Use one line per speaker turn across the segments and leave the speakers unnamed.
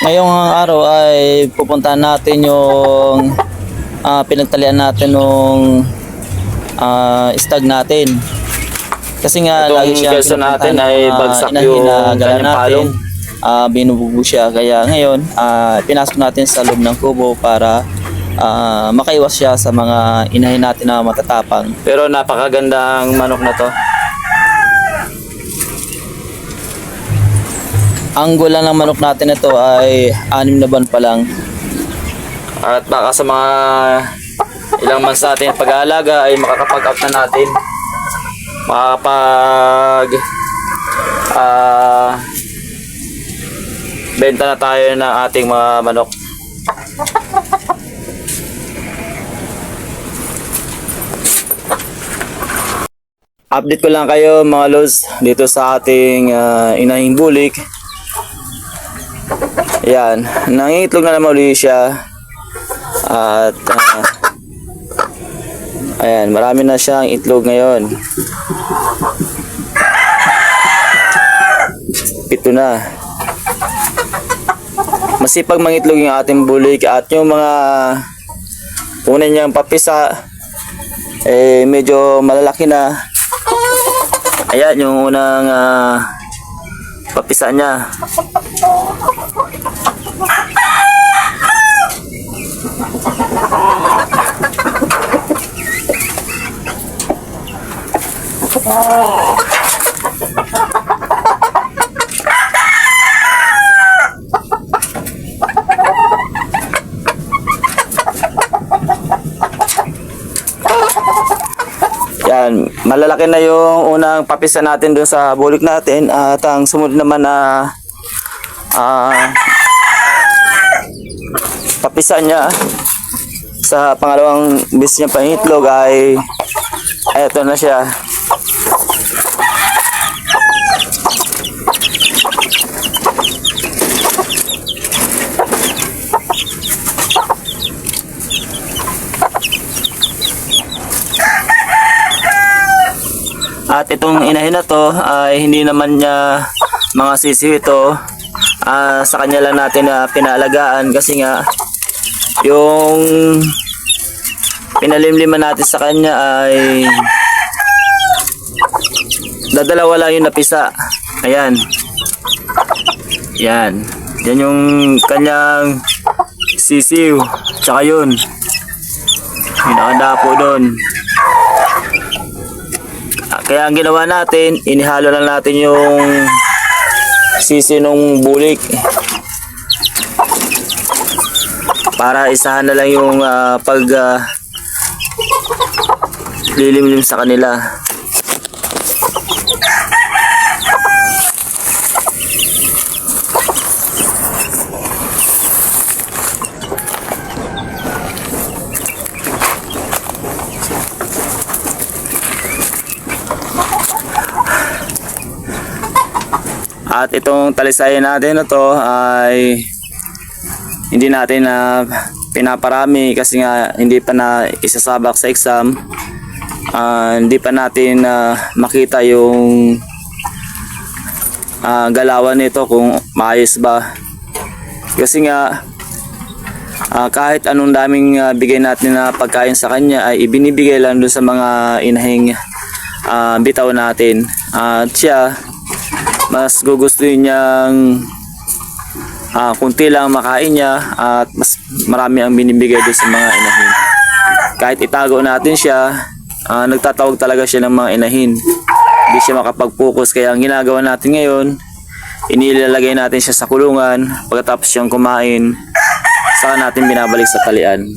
Ngayong araw ay pupuntahan natin yung pinagtalian natin nung stag natin. Kasi nga
Itong
lagi siya
kelso natin ay bagsak yung
gala
kanyang
natin.
palong.
Binubugo siya. Kaya ngayon, pinasok natin sa loob ng kubo para makaiwas siya sa mga inahin natin na matatapang.
Pero napakagandang manok na to.
Ang gulang ng manok natin ito ay 6 na buwan pa lang.
At baka sa mga ilang months natin pag-aalaga ay makakapag-up na natin. Makakapag benta na tayo ng ating mga manok. Update ko lang kayo mga lods dito sa ating inahing bulik. Yan, nangingitlog na naman ulit siya. At ayan, marami na siyang itlog ngayon. 7 na. Masipag mangitlog yung ating bulik at yung mga una niyang papisa medyo malalaki na. Ayan yung unang papisa niya. Yan, malalaki na yung unang papisa natin doon sa bulik natin at ang sumunod naman na papisa niya sa pangalawang bis niya pangitlog ay eto na siya. At itong inahin na to ay hindi naman niya mga sisiw ito. Sa kanya lang natin pinalagaan kasi nga yung pinalimliman natin sa kanya ay dadalawa lang yung napisa. Ayan. Yan. Yan yung kanyang sisiw. Tsaka yun. Yung nakadapo doon. Kaya ang ginawa natin, inihalo lang natin yung sisi nung bulik para isahan na lang yung lilimlim sa kanila. At itong talisayan natin na to ay hindi natin na pinaparami kasi nga hindi pa na isasabak sa exam. Hindi pa natin makita yung galawan nito kung maayos ba. Kasi nga kahit anong daming bigay natin na pagkain sa kanya ay ibinibigay lang doon sa mga inahing bitaw natin. At siya mas gugustuhin niyang kunti lang makain niya at mas marami ang binibigay doon sa mga inahin. Kahit itago natin siya, nagtatawag talaga siya ng mga inahin. Hindi siya makapag-focus. Kaya ang ginagawa natin ngayon, inilalagay natin siya sa kulungan. Pagkatapos siyang kumain, saka natin binabalik sa talian.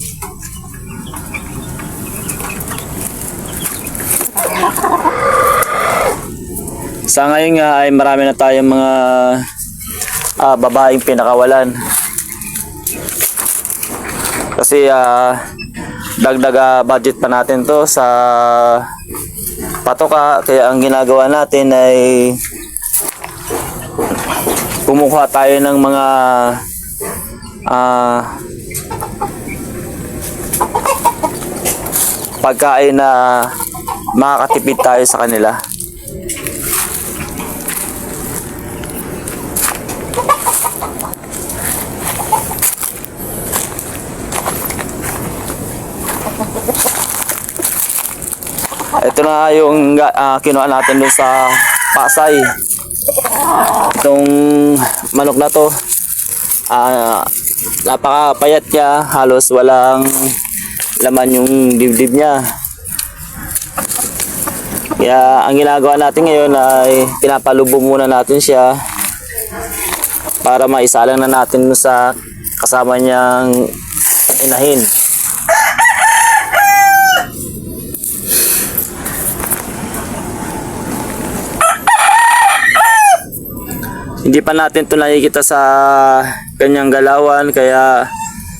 Sa ngayon nga ay marami na tayong mga babaeng pinakawalan. Kasi dagdag budget pa natin to sa patoka. Kaya ang ginagawa natin ay kumukuha tayo ng mga pagkain na makakatipid tayo sa kanila. Ito na yung kinuha natin doon sa Pasay. Itong manok na to, napakapayat niya, halos walang laman yung dibdib niya. Kaya ang ginagawa natin ngayon ay pinapalubog muna natin siya para maisalang na natin sa kasama niyang inahin. Hindi pa natin ito nakikita sa kanyang galawan, kaya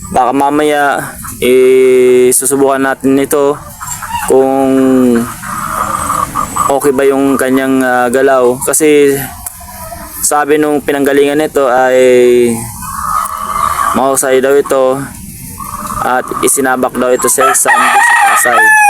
baka mamaya susubukan natin ito kung okay ba yung kanyang galaw. Kasi sabi nung pinanggalingan nito ay mahusay daw ito at isinabak daw ito sa exam sa Pasay.